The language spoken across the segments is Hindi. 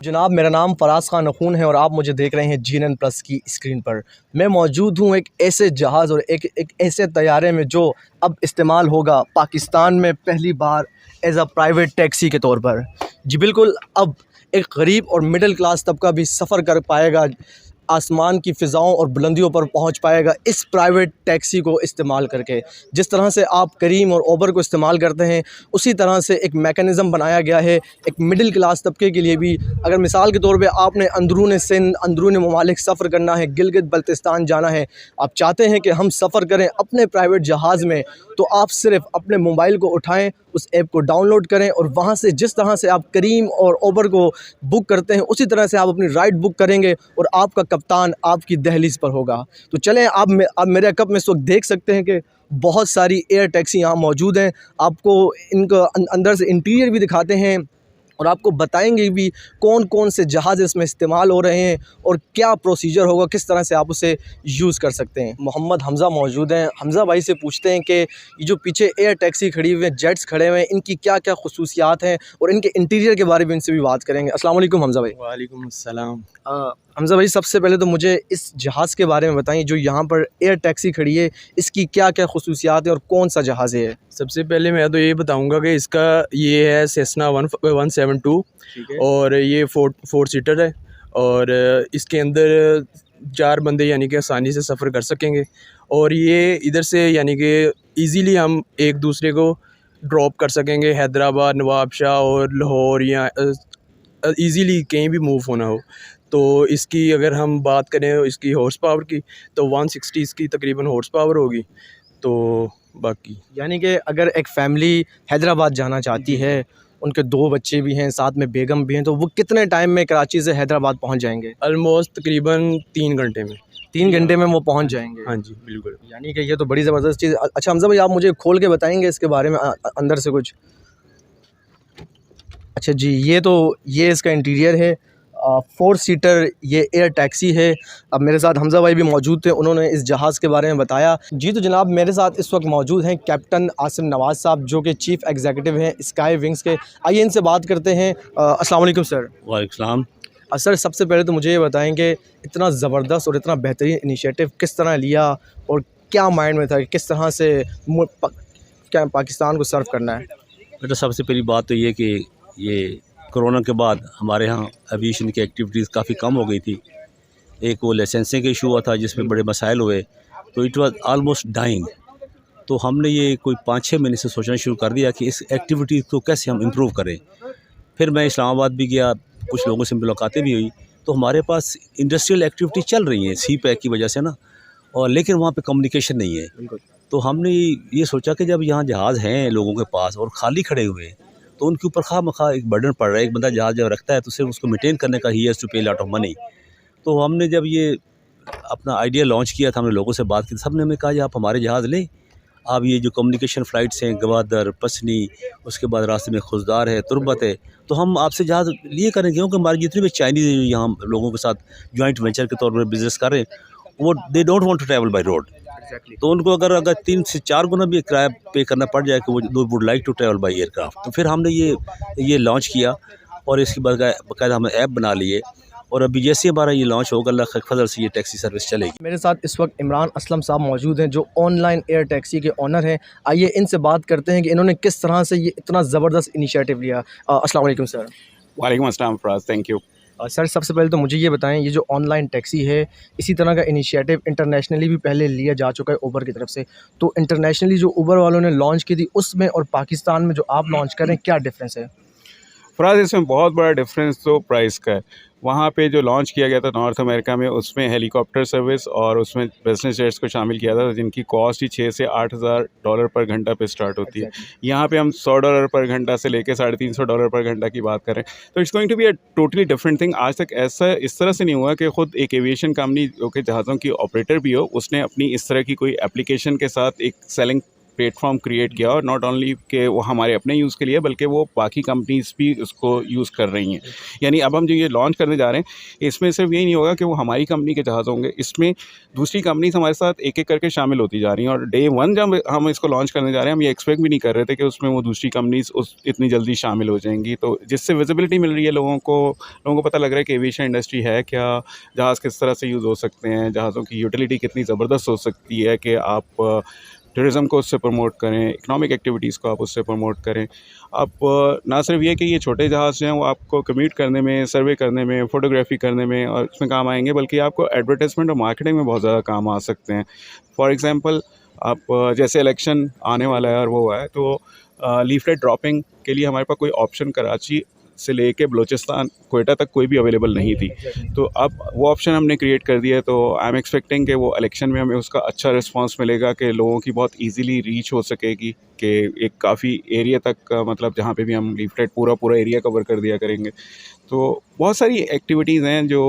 जनाब, मेरा नाम फराज खान नखून है और आप मुझे देख रहे हैं GNN प्लस की स्क्रीन पर। मैं मौजूद हूँ एक ऐसे जहाज़ और एक ऐसे तैयारे में जो अब इस्तेमाल होगा पाकिस्तान में पहली बार एज़ अ प्राइवेट टैक्सी के तौर पर। जी बिल्कुल, अब एक गरीब और मिडिल क्लास तबका भी सफ़र कर पाएगा, आसमान की फ़िज़ाओं और बुलंदियों पर पहुंच पाएगा इस प्राइवेट टैक्सी को इस्तेमाल करके। जिस तरह से आप करीम और उबर को इस्तेमाल करते हैं, उसी तरह से एक मैकेनिज़्म बनाया गया है एक मिडिल क्लास तबके के लिए भी। अगर मिसाल के तौर पे आपने अंदरून सिंध, अंदरून ममालिक सफ़र करना है, गिलगित बल्तिस्तान जाना है, आप चाहते हैं कि हम सफ़र करें अपने प्राइवेट जहाज़ में, तो आप सिर्फ़ अपने मोबाइल को उठाएँ, उस ऐप को डाउनलोड करें और वहाँ से जिस तरह से आप करीम और उबर को बुक करते हैं, उसी तरह से आप अपनी राइड बुक करेंगे और आपका कप्तान आपकी दहलीज़ पर होगा। तो चलें, आप मेरे कप में इस वक्त देख सकते हैं कि बहुत सारी एयर टैक्सी यहाँ मौजूद हैं। आपको इनका अंदर से इंटीरियर भी दिखाते हैं और आपको बताएंगे भी कौन कौन से जहाज़ इसमें इस्तेमाल हो रहे हैं और क्या प्रोसीजर होगा, किस तरह से आप उसे यूज़ कर सकते हैं। मोहम्मद हमज़ा मौजूद हैं। हमज़ा भाई से पूछते हैं कि ये जो पीछे एयर टैक्सी खड़ी हुई है, जेट्स खड़े हुए हैं, इनकी क्या क्या खुसूसियात हैं और इनके इंटीरियर के बारे में इनसे भी बात करेंगे। अस्सलाम वालेकुम हमज़ा भाई। वालेकुम अस्सलाम। हमज़ा भाई, सबसे पहले तो मुझे इस जहाज़ के बारे में बताइए जो यहाँ पर एयर टैक्सी खड़ी है, इसकी क्या क्या खुसूसियात हैं और कौन सा जहाज़ है। सबसे पहले मैं तो ये बताऊंगा कि इसका ये है सेस्ना 172 और ये फोर सीटर है और इसके अंदर 4 बंदे यानी कि आसानी से सफ़र कर सकेंगे और ये इधर से यानी कि इजीली हम एक दूसरे को ड्रॉप कर सकेंगे हैदराबाद, नवाबशाह और लाहौर या इजीली कहीं भी मूव होना हो। तो इसकी अगर हम बात करें इसकी हॉर्स पावर की, तो 160 इसकी तकरीबन हॉर्स पावर होगी। तो बाकी यानी कि अगर एक फ़ैमिली हैदराबाद जाना चाहती है, उनके 2 बच्चे भी हैं, साथ में बेगम भी हैं, तो वो कितने टाइम में कराची से हैदराबाद पहुंच जाएंगे? ऑलमोस्ट तकरीबन 3 घंटे में। 3 घंटे में वो पहुंच जाएंगे। हाँ जी, बिल्कुल। यानी कि ये तो बड़ी ज़बरदस्त चीज़। अच्छा हमज़ा भाई, आप मुझे खोल के बताएंगे इसके बारे में अंदर से कुछ? अच्छा जी, ये इसका इंटीरियर है। 4 सीटर ये एयर टैक्सी है। अब मेरे साथ हमज़ा भाई भी मौजूद थे, उन्होंने इस जहाज़ के बारे में बताया। जी तो जनाब, मेरे साथ इस वक्त मौजूद हैं कैप्टन आसिम नवाज़ साहब, जो कि चीफ़ एग्जीक्यूटिव हैं स्काई विंग्स के। आइए इनसे बात करते हैं। अस्सलाम वालेकुम सर। वालेकुम सलाम। सर, सबसे पहले तो मुझे ये बताएं कि इतना ज़बरदस्त और इतना बेहतरीन इनिशिएटिव किस तरह लिया और क्या माइंड में था कि किस तरह से क्या पाकिस्तान को सर्व करना है? बेटा, सबसे पहली बात तो ये कि ये कोरोना के बाद हमारे यहाँ एविएशन की एक्टिविटीज़ काफ़ी कम हो गई थी। एक वो लाइसेंसिंग का इशू हुआ था जिसमें बड़े मसाइल हुए, तो इट वाज ऑलमोस्ट डाइंग। तो हमने ये कोई 5-6 महीने से सोचना शुरू कर दिया कि इस एक्टिविटी को कैसे हम इम्प्रूव करें। फिर मैं इस्लामाबाद भी गया, कुछ लोगों से मुलाकातें भी हुई, तो हमारे पास इंडस्ट्रियल एक्टिविटी चल रही हैं सी पैक की वजह से ना, और लेकिन वहाँ पे कम्युनिकेशन नहीं है। तो हमने ये सोचा कि जब यहाँ जहाज़ हैं लोगों के पास और खाली खड़े हुए हैं, तो उनके ऊपर खामखा एक बर्डन पड़ रहा है। एक बंदा जहाज़ जब रखता है तो सिर्फ उसको मेंटेन करने का ही हैज़ टू पे लॉट ऑफ मनी। तो हमने जब ये अपना आइडिया लॉन्च किया था, हमने लोगों से बात की, सबने हमें कहा जी आप हमारे जहाज़ लें, आप ये जो कम्युनिकेशन फ़्लाइट्स हैं गवादर, पसनी, उसके बाद रास्ते में खुशदार है, तुरबत है, तो हम आपसे जहाज़ लिए करेंगे, क्योंकि हमारे जितने भी चाइनीज़ यहाँ लोगों के साथ जॉइंट वेंचर के तौर पर बिज़नेस कर रहे हैं, वो they don't want to travel by road. तो उनको अगर 3 से 4 गुना भी किराया पे करना पड़ जाए कि वो would like to travel by aircraft. तो फिर हमने ये लॉन्च किया और इसके बाद बाकायदा हमने ऐप बना लिए और अभी जैसे हमारा ये लॉन्च होगा, अल्लाह के फजल से ये टैक्सी सर्विस चलेगी। मेरे साथ इस वक्त इमरान असलम साहब मौजूद हैं, जो ऑनलाइन एयर टैक्सी के ओनर हैं। आइए इनसे बात करते हैं कि इन्होंने किस तरह से ये इतना ज़बरदस्त इनिशिएटिव लिया। अस्सलाम वालेकुम सर। वालेकुम अस्सलाम फराज, थैंक यू। सर, सबसे पहले तो मुझे ये बताएं, ये जो ऑनलाइन टैक्सी है, इसी तरह का इनिशिएटिव इंटरनेशनली भी पहले लिया जा चुका है उबर की तरफ से, तो इंटरनेशनली जो उबर वालों ने लॉन्च की थी उसमें और पाकिस्तान में जो आप लॉन्च करें, क्या डिफरेंस है? फराज, इसमें बहुत बड़ा डिफरेंस तो प्राइस का है। वहाँ पे जो लॉन्च किया गया था नॉर्थ अमेरिका में, उसमें हेलीकॉप्टर सर्विस और उसमें बिजनेस जेट्स को शामिल किया था, जिनकी कॉस्ट ही $6,000 से $8,000 पर घंटा पे स्टार्ट होती है। यहाँ पे हम $100 पर घंटा से लेके $350 पर घंटा की बात करें, तो it's going to be a totally different thing. आज तक ऐसा इस तरह से नहीं हुआ कि ख़ुद एक एविएशन कंपनी जो कि जहाज़ों की ऑपरेटर भी हो, उसने अपनी इस तरह की कोई एप्लीकेशन के साथ एक सेलिंग प्लेटफॉर्म क्रिएट किया, और नॉट ओनली कि वो हमारे अपने यूज़ के लिए बल्कि वो बाकी कंपनीज़ भी उसको यूज़ कर रही हैं। यानी अब हम जो ये लॉन्च करने जा रहे हैं इसमें सिर्फ यही नहीं होगा कि वो हमारी कंपनी के जहाज़ होंगे, इसमें दूसरी कंपनीज हमारे साथ एक एक करके शामिल होती जा रही हैं। और डे वन जब हम इसको लॉन्च करने जा रहे हैं हम ये एक्सपेक्ट भी नहीं कर रहे थे कि उसमें वो दूसरी कंपनीज उस इतनी जल्दी शामिल हो जाएंगी। तो जिससे विजिबिलिटी मिल रही है लोगों को पता लग रहा है कि एविएशन इंडस्ट्री है क्या, जहाज़ किस तरह से यूज़ हो सकते हैं, जहाज़ों की यूटिलिटी कितनी ज़बरदस्त हो सकती है कि आप टूरिज़म को उससे प्रमोट करें, इकनॉमिक एक्टिविटीज़ को आप उससे प्रमोट करें। आप ना सिर्फ ये कि ये छोटे जहाज़ जो हैं वो आपको कम्यूट करने में, सर्वे करने में, फ़ोटोग्राफी करने में और इसमें काम आएंगे, बल्कि आपको एडवर्टाइजमेंट और मार्केटिंग में बहुत ज़्यादा काम आ सकते हैं। फॉर एग्ज़ाम्पल आप जैसे इलेक्शन आने वाला है और वो है तो लीफलेट ड्रॉपिंग के लिए हमारे पास कोई ऑप्शन कराची से लेके बलूचिस्तान कोयटा तक कोई भी अवेलेबल नहीं थी। तो अब वो ऑप्शन हमने क्रिएट कर दिया है। तो आई एम एक्सपेक्टिंग कि वो इलेक्शन में हमें उसका अच्छा रिस्पांस मिलेगा कि लोगों की बहुत इजीली रीच हो सकेगी कि एक काफ़ी एरिया तक मतलब जहाँ पे भी हम लीफलेट पूरा एरिया कवर कर दिया करेंगे। तो बहुत सारी एक्टिविटीज़ हैं जो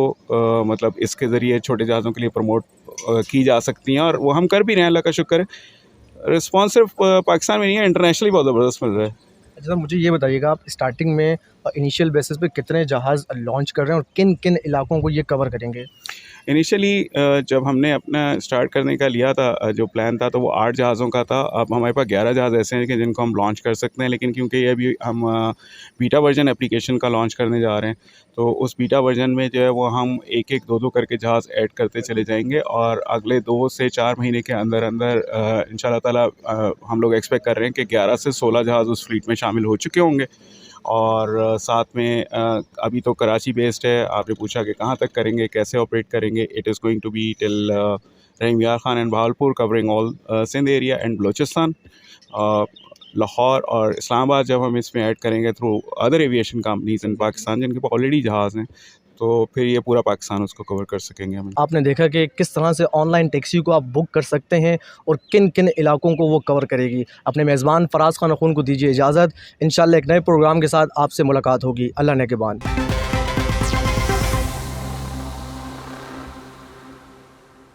मतलब इसके ज़रिए छोटे जहाज़ों के लिए प्रमोट की जा सकती हैं और वो हम कर भी रहे हैं, अल्लाह का शुक्र है। रिस्पांस सिर्फ पाकिस्तान में नहीं है, इंटरनेशनली बहुत ज़बरदस्त मिल रहा है। अच्छा, तो मुझे ये बताइएगा आप स्टार्टिंग में इनिशियल बेसिस पे कितने जहाज़ लॉन्च कर रहे हैं और किन किन इलाकों को ये कवर करेंगे? इनिशियली जब हमने अपना स्टार्ट करने का लिया था जो प्लान था तो वो 8 जहाज़ों का था। अब हमारे पास 11 जहाज़ ऐसे हैं कि जिनको हम लॉन्च कर सकते हैं, लेकिन क्योंकि ये अभी हम बीटा वर्जन एप्लीकेशन का लॉन्च करने जा रहे हैं तो उस बीटा वर्जन में जो है वो हम एक एक दो करके जहाज़ ऐड करते चले जाएंगे और अगले 2 से 4 महीने के अंदर अंदर इंशाल्लाह ताला हम लोग एक्सपेक्ट कर रहे हैं कि 11 से 16 जहाज़ उस फ्लीट में शामिल हो चुके होंगे। और साथ में अभी तो कराची बेस्ड है, आपने पूछा कि कहाँ तक करेंगे, कैसे ऑपरेट करेंगे। It is going to be till Rahim Yar Khan and Bahawalpur covering all Sindh area and Balochistan. Lahore और इस्लामाबाद जब हम इसमें ऐड करेंगे through other aviation companies in Pakistan जिनके पास ऑलरेडी जहाज़ हैं तो फिर ये पूरा पाकिस्तान उसको कवर कर सकेंगे हम। आपने देखा कि किस तरह से ऑनलाइन टैक्सी को आप बुक कर सकते हैं और किन किन इलाकों को वो कवर करेगी। अपने मेज़बान फराज खान अख़ून को दीजिए इजाज़त। इंशाल्लाह एक नए प्रोग्राम के साथ आपसे मुलाकात होगी। अल्लाह नेगहबान।